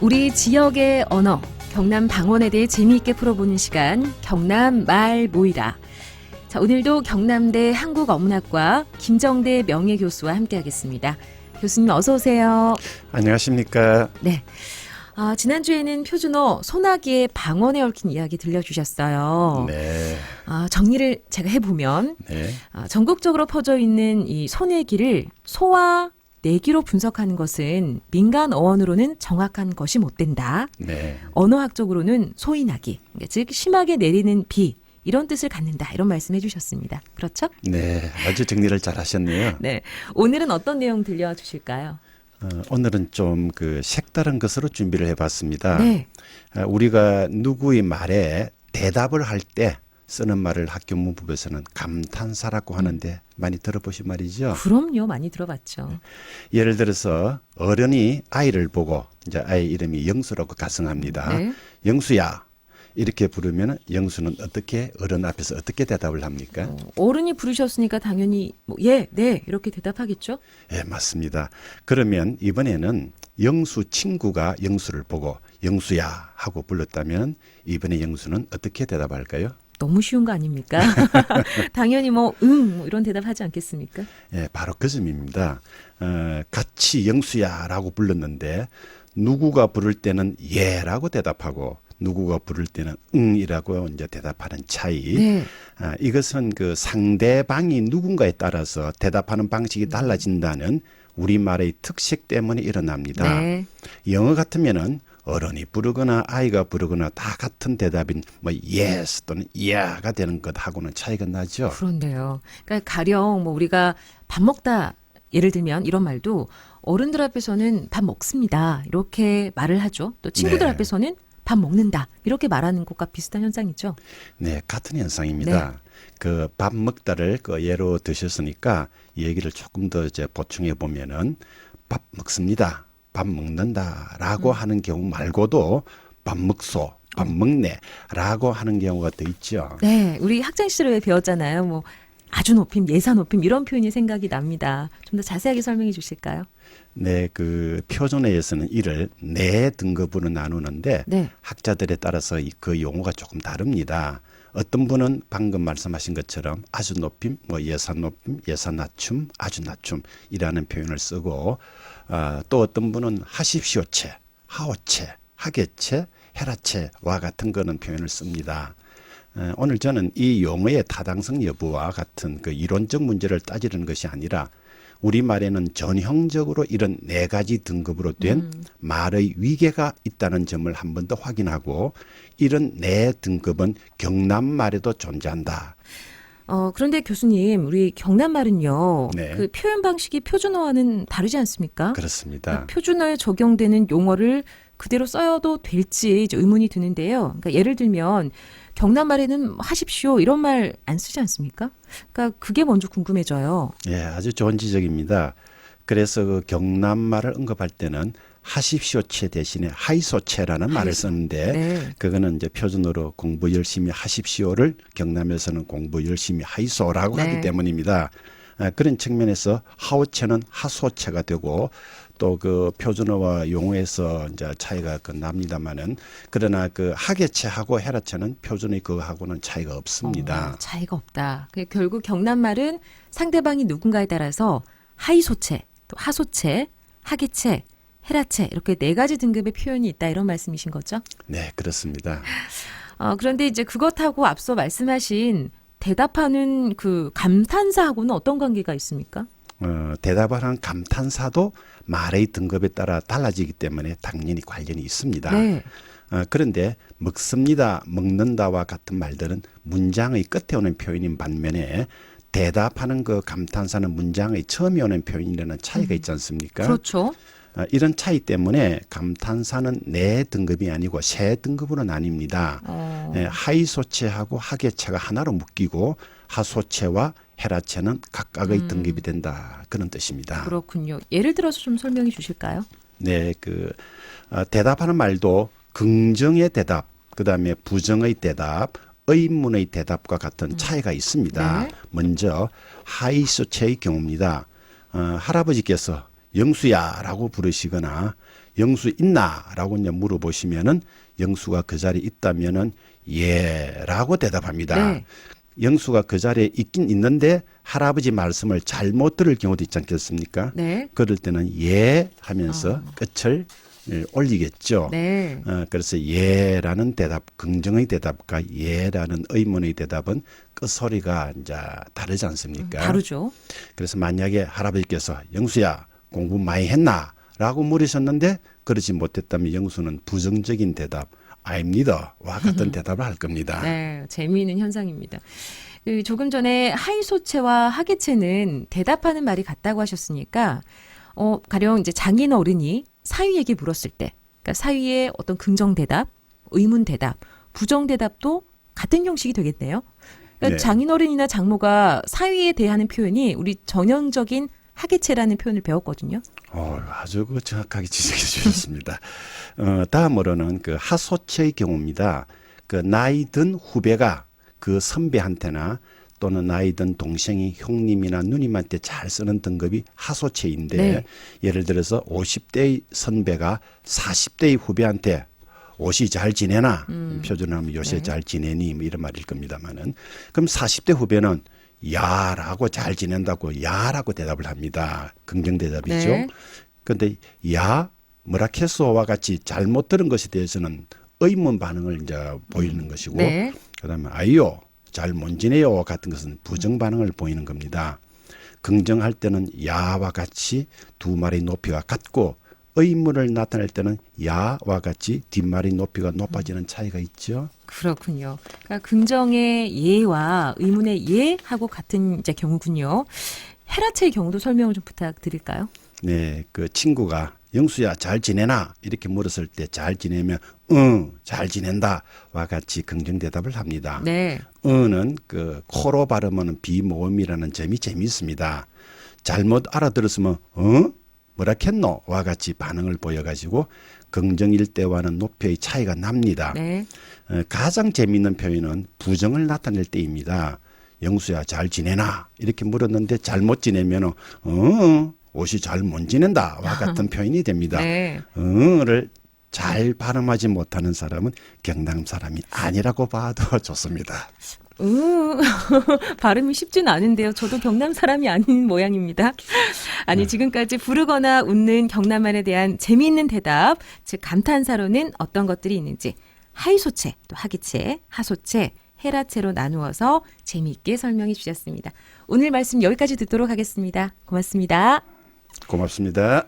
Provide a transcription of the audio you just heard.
우리 지역의 언어, 경남 방언에 대해 재미있게 풀어보는 시간, 경남 말 모이라. 자, 오늘도 경남대 한국어문학과 김정대 명예교수와 함께하겠습니다. 교수님 어서 오세요. 안녕하십니까. 네. 지난주에는 표준어 소나기의 방언에 얽힌 이야기 들려주셨어요. 네. 정리를 제가 해보면 네. 전국적으로 퍼져 있는 이 소내기를 소와 내기로 분석하는 것은 민간 어원으로는 정확한 것이 못 된다. 네. 언어학적으로는 소인하기, 즉 심하게 내리는 비, 이런 뜻을 갖는다. 이런 말씀해 주셨습니다. 그렇죠? 네. 아주 정리를 잘 하셨네요. 네. 오늘은 어떤 내용 들려주실까요? 오늘은 좀 색다른 것으로 준비를 해봤습니다. 네. 우리가 누구의 말에 대답을 할 때 쓰는 말을 학교 문법에서는 감탄사라고 하는데 많이 들어보신 말이죠. 그럼요. 많이 들어봤죠. 예를 들어서 어른이 아이를 보고 이제 아이 이름이 영수라고 가정합니다. 네. 영수야 이렇게 부르면 영수는 어떻게 어른 앞에서 어떻게 대답을 합니까? 어른이 부르셨으니까 당연히 예, 네 이렇게 대답하겠죠. 예, 맞습니다. 그러면 이번에는 영수 친구가 영수를 보고 영수야 하고 불렀다면 이번에 영수는 어떻게 대답할까요? 너무 쉬운 거 아닙니까? 당연히 이런 대답하지 않겠습니까? 예, 바로 그 점입니다. 같이 영수야라고 불렀는데 누구가 부를 때는 예라고 대답하고 누구가 부를 때는 응이라고 이제 대답하는 차이. 네. 이것은 그 상대방이 누군가에 따라서 대답하는 방식이 달라진다는 우리말의 특색 때문에 일어납니다. 네. 영어 같으면은 어른이 부르거나 아이가 부르거나 다 같은 대답인 yes 또는 yeah가 되는 것하고는 차이가 나죠. 그런데요. 그러니까 가령 우리가 밥 먹다 예를 들면 이런 말도 어른들 앞에서는 밥 먹습니다. 이렇게 말을 하죠. 또 친구들 네. 앞에서는 밥 먹는다. 이렇게 말하는 것과 비슷한 현상이죠. 네, 같은 현상입니다. 네. 그 밥 먹다를 예로 드셨으니까 이 얘기를 조금 더 이제 보충해 보면은 밥 먹습니다. 밥 먹는다라고 하는 경우 말고도 밥 먹소, 밥 먹네라고 하는 경우가 더 있죠. 네, 우리 학창 시절에 배웠잖아요. 아주 높임, 예사 높임 이런 표현이 생각이 납니다. 좀 더 자세하게 설명해 주실까요? 네, 그 표준어에서는 이를 네 등급으로 나누는데 네. 학자들에 따라서 그 용어가 조금 다릅니다. 어떤 분은 방금 말씀하신 것처럼 아주 높임, 예사 높임, 예사 낮춤, 아주 낮춤이라는 표현을 쓰고 또 어떤 분은 하십시오체, 하오체, 하계체, 헤라체와 같은 거는 표현을 씁니다. 오늘 저는 이 용어의 타당성 여부와 같은 그 이론적 문제를 따지는 것이 아니라 우리말에는 전형적으로 이런 네 가지 등급으로 된 말의 위계가 있다는 점을 한 번 더 확인하고 이런 네 등급은 경남말에도 존재한다. 그런데 교수님, 우리 경남말은요. 네. 그 표현 방식이 표준어와는 다르지 않습니까? 그렇습니다. 표준어에 적용되는 용어를 그대로 써도 될지 이제 의문이 드는데요. 그러니까 예를 들면 경남말에는 하십시오 이런 말 안 쓰지 않습니까? 그러니까 그게 먼저 궁금해져요. 예, 아주 좋은 지적입니다. 그래서 그 경남말을 언급할 때는 하십시오체 대신에 하이소체라는 말을 쓰는데 네. 그거는 이제 표준어로 공부 열심히 하십시오를 경남에서는 공부 열심히 하이소라고 네. 하기 때문입니다. 그런 측면에서 하오체는 하소체가 되고 또 그 표준어와 용어에서 이제 차이가 납니다만은 그러나 그 하계체하고 헤라체는 표준의 그거하고는 차이가 없습니다. 차이가 없다. 결국 경남말은 상대방이 누군가에 따라서 하이소체, 또 하소체, 하계체, 헤라체 이렇게 네 가지 등급의 표현이 있다 이런 말씀이신 거죠? 네, 그렇습니다. 그런데 이제 그것하고 앞서 말씀하신 대답하는 그 감탄사하고는 어떤 관계가 있습니까? 대답을 하는 감탄사도 말의 등급에 따라 달라지기 때문에 당연히 관련이 있습니다. 네. 그런데 먹습니다, 먹는다와 같은 말들은 문장의 끝에 오는 표현인 반면에 대답하는 그 감탄사는 문장의 처음에 오는 표현이라는 차이가 있지 않습니까? 그렇죠. 이런 차이 때문에 감탄사는 네 등급이 아니고 세 등급으로 나뉩니다. 하이소체하고 하계체가 하나로 묶이고 하소체와 헤라체는 각각의 등급이 된다. 그런 뜻입니다. 그렇군요. 예를 들어서 좀 설명해 주실까요? 네, 대답하는 말도 긍정의 대답, 그다음에 부정의 대답, 의문의 대답과 같은 차이가 있습니다. 네. 먼저 하이소체의 경우입니다. 할아버지께서 영수야라고 부르시거나 영수 있나라고 이제 물어보시면은 영수가 그 자리에 있다면은 예라고 대답합니다. 네. 영수가 그 자리에 있긴 있는데 할아버지 말씀을 잘못 들을 경우도 있지 않겠습니까? 네. 그럴 때는 예 하면서 끝을 올리겠죠. 네. 그래서 예라는 대답, 긍정의 대답과 예라는 의문의 대답은 끝소리가 이제 다르지 않습니까? 다르죠. 그래서 만약에 할아버지께서 영수야 공부 많이 했나? 라고 물으셨는데 그러지 못했다면 영수는 부정적인 대답, 아닙니다. 와 같은 대답을 할 겁니다. 네, 재미있는 현상입니다. 조금 전에 하이소체와 하계체는 대답하는 말이 같다고 하셨으니까, 가령 이제 장인 어른이 사위에게 물었을 때, 그러니까 사위의 어떤 긍정 대답, 의문 대답, 부정 대답도 같은 형식이 되겠네요. 그러니까 네. 장인 어른이나 장모가 사위에 대하는 표현이 우리 전형적인 하계체라는 표현을 배웠거든요. 아주 정확하게 지적해 주셨습니다. 다음으로는 그 하소체의 경우입니다. 그 나이 든 후배가 그 선배한테나 또는 나이 든 동생이 형님이나 누님한테 잘 쓰는 등급이 하소체인데 네. 예를 들어서 50대의 선배가 40대의 후배한테 옷이 잘 지내나 표준을 하면 요새 네. 잘 지내니 뭐 이런 말일 겁니다만은 그럼 40대 후배는 야라고 잘 지낸다고 야라고 대답을 합니다. 긍정 대답이죠. 네. 그런데 야 뭐라케소와 같이 잘못 들은 것에 대해서는 의문 반응을 이제 보이는 것이고 네. 그다음에 아이요 잘 못 지내요 같은 것은 부정 반응을 보이는 겁니다. 긍정할 때는 야와 같이 두 마리 높이가 같고 의문을 나타낼 때는 야와 같이 뒷마리 높이가 높아지는 차이가 있죠. 그렇군요. 그러니까 긍정의 예와 의문의 예하고 같은 이제 경우군요. 헤라체의 경우도 설명을 좀 부탁드릴까요? 네, 그 친구가 영수야 잘 지내나 이렇게 물었을 때 잘 지내면 응 잘 지낸다와 같이 긍정 대답을 합니다. 네. 은은 그 코로 발음하는 비모음이라는 점이 재미있습니다. 잘못 알아들었으면 뭐라겠노와 같이 반응을 보여가지고 긍정일 때와는 높이의 차이가 납니다. 네. 가장 재미있는 표현은 부정을 나타낼 때입니다. 영수야 잘 지내나 이렇게 물었는데 잘못 지내면 옷이 잘 못 지낸다와 같은 표현이 됩니다. 네. 응을 잘 발음하지 못하는 사람은 경남 사람이 아니라고 봐도 좋습니다. 발음이 쉽진 않은데요. 저도 경남 사람이 아닌 모양입니다. 아니, 지금까지 부르거나 웃는 경남말에 대한 재미있는 대답, 즉 감탄사로는 어떤 것들이 있는지 하이소체, 또 하기체, 하소체, 헤라체로 나누어서 재미있게 설명해 주셨습니다. 오늘 말씀 여기까지 듣도록 하겠습니다. 고맙습니다. 고맙습니다.